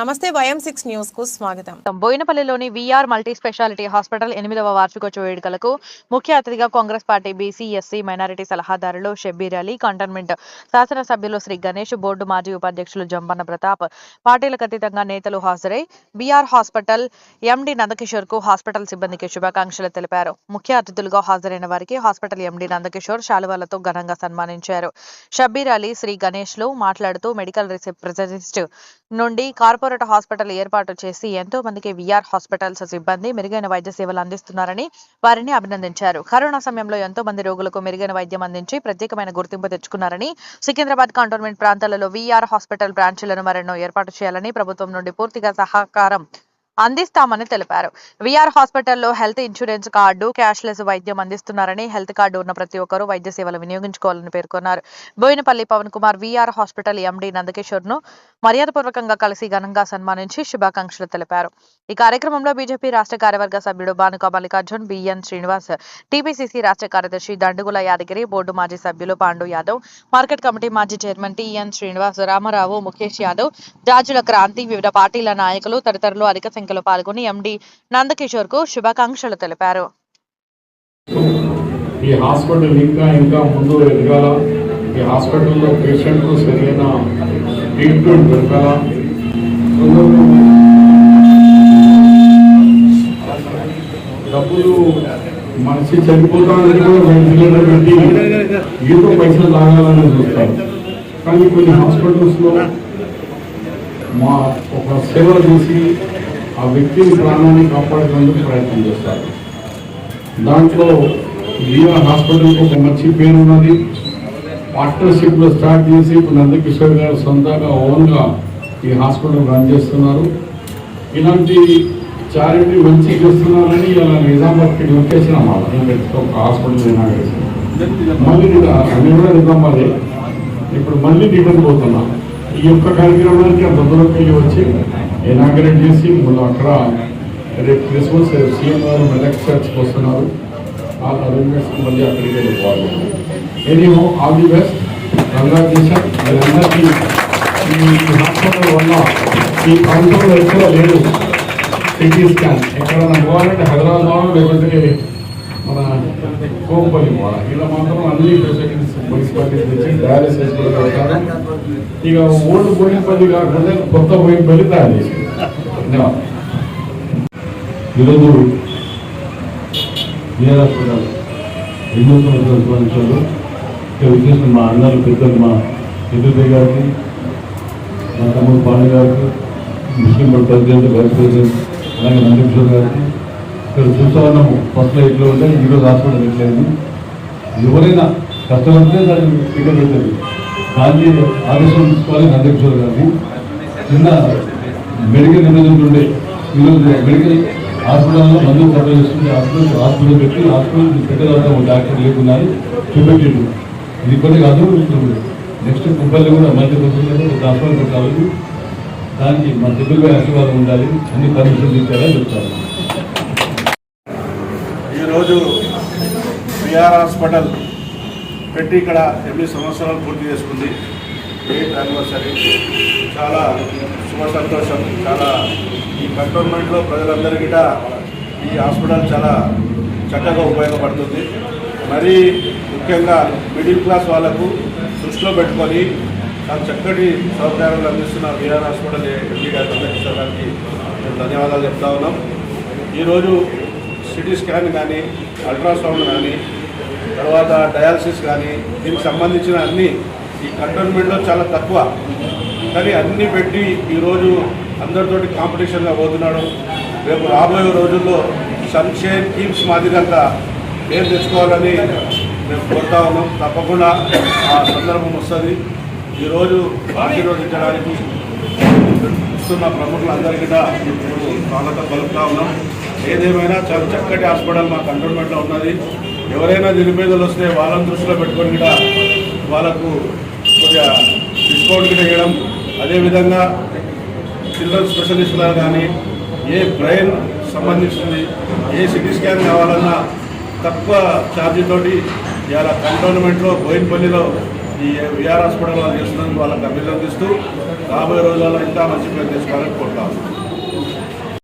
నమస్తే YM6 news కు స్వాగతం. బోయినపల్లిలోని విఆర్ మల్టీ స్పెషాలిటీ హాస్పిటల్ 8వ వార్షికోత్సవ వేడుకలకు ముఖ్య అతిథిగా Congress party BC SC minority సలహాదారులు షబ్బీర్ అలీ, కంటోన్మెంట్ శాసనసభ్యులు శ్రీ గణేష్, బోర్డు మాజీ ఉపాధ్యక్షులు జంపన్న ప్రతాప్, పార్టీలకు అతీతంగా నేతలు హాజరై విఆర్ హాస్పిటల్ ఎండి నందకిషోర్ కు హాస్పిటల్ సిబ్బందికి శుభాకాంక్షలు తెలిపారు. ముఖ్య అతిథులుగా హాజరైన వారికి హాస్పిటల్ ఎండి నందకిషోర్ శాలువాలతో ఘనంగా సన్మానించారు. షబ్బీర్ అలీ, శ్రీ గణేష్ లు మాట్లాడుతూ మెడికల్ రిప్రజెంటేటివ్ నుండి కార్పొరేట్ హాస్పిటల్ ఏర్పాటు చేసి ఎంతో మందికి విఆర్ హాస్పిటల్స్ సిబ్బంది మెరుగైన వైద్య సేవలు అందిస్తున్నారని వారిని అభినందించారు. కరోనా సమయంలో ఎంతో మంది రోగులకు మెరుగైన వైద్యం అందించి ప్రత్యేకమైన గుర్తింపు తెచ్చుకున్నారని, సికింద్రాబాద్ కంటోన్మెంట్ ప్రాంతాలలో విఆర్ హాస్పిటల్ బ్రాంచ్లను మరెన్నో ఏర్పాటు చేయాలని ప్రభుత్వం నుండి పూర్తిగా సహకారం అందిస్తామని తెలిపారు. విఆర్ హాస్పిటల్లో హెల్త్ ఇన్సూరెన్స్ కార్డు, క్యాష్లెస్ వైద్యం అందిస్తున్నారని, హెల్త్ కార్డు ఉన్న ప్రతి ఒక్కరూ వైద్య సేవలు వినియోగించుకోవాలని పేర్కొన్నారు. Boinapalli Pavan Kumar VR hospital MD Nandakishore ను మర్యాదపూర్వకంగా కలిసి ఘనంగా సన్మానించి శుభాకాంక్షలు తెలిపారు. ఈ కార్యక్రమంలో బీజేపీ రాష్ట్ర కార్యవర్గ సభ్యుడు బానుక మల్లికార్జున్, బిఎన్ శ్రీనివాస్, టీపీసీసీ రాష్ట్ర కార్యదర్శి దండుగుల యాదగిరి, బోర్డు మాజీ సభ్యులు పాండు యాదవ్, మార్కెట్ కమిటీ మాజీ చైర్మన్ టిఎన్ శ్రీనివాస్, రామారావు, ముఖేష్ యాదవ్, జాజుల క్రాంతి, వివిధ పార్టీల నాయకులు తదితరులు అధిక సంఖ్యలో పాల్గొని ఎండి నందకిషోర్ కు శుభాకాంక్షలు తెలిపారు. ఈ హాస్పిటల్ ఇంకా ముందు ఎదగాల, ఈ హాస్పిటల్లో పేషెంట్ కు సరైన ట్రీట్మెంట్ దొరకాల, డబ్బులు మనిషి చనిపోతానని కూడా వెంటిలేటర్ పెట్టి ఏదో పైసలు తాగాలని చూస్తారు. కానీ కొన్ని హాస్పిటల్స్లో మా ఒక సేవలు చేసి ఆ వ్యక్తిని ప్రాణాన్ని కాపాడేందుకు ప్రయత్నం చేస్తారు. దాంట్లో విఆర్ హాస్పిటల్కి ఒక మంచి పేరు ఉన్నది. పార్ట్నర్షిప్లో స్టార్ట్ చేసి ఇప్పుడు నందకిషోర్ గారు సొంతంగా ఓన్గా ఈ హాస్పిటల్ రన్ చేస్తున్నారు. ఇలాంటి చారిటీ మంచి చేస్తున్నారని ఇలా నిజామాబాద్కి వచ్చేసిన ఒక హాస్పిటల్ మళ్ళీ అన్ని కూడా నిజామాబాదే. ఇప్పుడు మళ్ళీ రిటర్న్ పోతున్నాం. ఈ యొక్క కార్యక్రమానికి అంత దూరంకి వచ్చి ఇనాగరేట్ చేసి మళ్ళీ అక్కడ రేపు క్రిస్మస్ సీఎం గారు మెదక్ చర్చ్కి వస్తున్నారు. ఆ అరేంజ్మెంట్స్ మళ్ళీ అక్కడికి వెళ్ళిపోవాలి. Anyhow all the best, congratulation. మీరందరికీ ఈ హాస్పిటల్ వల్ల ఈ ప్రాంతంలో ఎక్కడ లేదు సిటీ స్కాన్. ఎక్కడన్నా పోవాలంటే హైదరాబాద్ పోవాలి, లేకపోతే మన కోంపల్లి పోవాలి. ఇలా మాత్రం అన్ని ఫెసిలిటీస్ మున్సిపాలిటీ తెచ్చి డయాలసిస్ కూడా పెడతారు. ఇక ఓల్డ్ బోయినపల్లి కాకుండా కొత్త బోయినపల్లి తయారు చేసి ఈరోజు విఆర్ హాస్పిటల్ ఎన్నో సంవత్సరాలు ఇక్కడ విచ్చేసిన మా అన్నలు పెద్దలు, మా ఎదురు గారికి, మా తమ్ముడు పాండే గారికి, ముస్లిం ప్రెసిడెంట్, వైస్ ప్రెసిడెంట్, అలాగే నందకిషోర్ గారికి ఇక్కడ చూస్తా ఉన్నాము. ఫస్ట్లో ఎట్లా ఉంటే ఈరోజు హాస్పిటల్ ఎట్లేదు. ఎవరైనా కష్టపడితే దాన్ని టికెట్ పెట్టదు. దాన్ని ఆదేశం తీసుకోవాలి నందకిషోర్ గారిని. చిన్న మెడికల్ ఎమర్జెన్సీ ఉండే ఈరోజు మెడికల్ హాస్పిటల్లో మందులు సప్లై చేస్తుంది. హాస్పిటల్ పెట్టి హాస్పిటల్ పెట్టేదాకా ఒక డాక్టర్ లేకున్నారు చూపెట్టిండు. ఇది ఇప్పటి కాదు, నెక్స్ట్ కుప్పల్లి కూడా మంచి ప్రొసీజర్ హాస్పిటల్ పెట్టాలి. దానికి మన తెలుగుగా ఆశీర్వాదం ఉండాలి. అన్ని పర్మిషన్ ఇచ్చారని చెప్తారు. ఈరోజు విఆర్ హాస్పిటల్ పెట్టి ఇక్కడ 8 సంవత్సరాలు పూర్తి చేసుకుంది. 8th anniversary. చాలా శుభ సంతోషం. చాలా ఈ కంటోన్మెంట్లో ప్రజలందరికీ ఈ హాస్పిటల్ చాలా చక్కగా ఉపయోగపడుతుంది. మరీ ముఖ్యంగా మిడిల్ క్లాస్ వాళ్ళకు దృష్టిలో పెట్టుకొని చాలా చక్కటి సౌకర్యాలు అందిస్తున్న విఆర్ హాస్పిటల్ ఎండి గారి నందకిషోర్ గారికి మేము ధన్యవాదాలు చెప్తా ఉన్నాం. ఈరోజు సిటీ స్కాన్ కానీ, అల్ట్రాసౌండ్ కానీ, తర్వాత డయాలసిస్ కానీ, దీనికి సంబంధించిన అన్నీ ఈ కంటోన్మెంట్లో చాలా తక్కువ. కానీ అన్నీ పెట్టి ఈరోజు అందరితోటి కాంపిటీషన్గా పోతున్నాడు. రేపు రాబోయే రోజుల్లో సన్షైన్ టీమ్స్ మాదిరిగా పేరు తెచ్చుకోవాలని మేము కోరుతా ఉన్నాం. తప్పకుండా ఆ సందర్భం వస్తుంది. ఈరోజు ఆశీర్వదించడానికి వస్తున్న ప్రముఖులందరికీ స్వాగతం పలుకుతా ఉన్నాం. ఏదేమైనా చాలా చక్కటి హాస్పిటల్ మా కంటోన్మెంట్లో ఉన్నది. ఎవరైనా నిరుపేదలు వస్తే వాళ్ళని దృష్టిలో పెట్టుకొని కూడా వాళ్ళకు కొద్దిగా డిస్కౌంట్ కూడా ఇవ్వడం, అదేవిధంగా చిల్డ్రన్ స్పెషలిస్టులు కానీ, ఏ బ్రెయిన్ సంబంధించింది, ఏ సిటీ స్కాన్ కావాలన్నా తక్కువ ఛార్జీతోటి ఇవాళ కంటోన్మెంట్లో బోయినపల్లిలో ఈ విఆర్ హాస్పిటల్ వాళ్ళు చేస్తున్నందుకు వాళ్ళకి అభినందిస్తూ రాబోయే రోజుల్లో ఇంకా మంచి పేరు తెచ్చుకోవాలని కోరుతాను.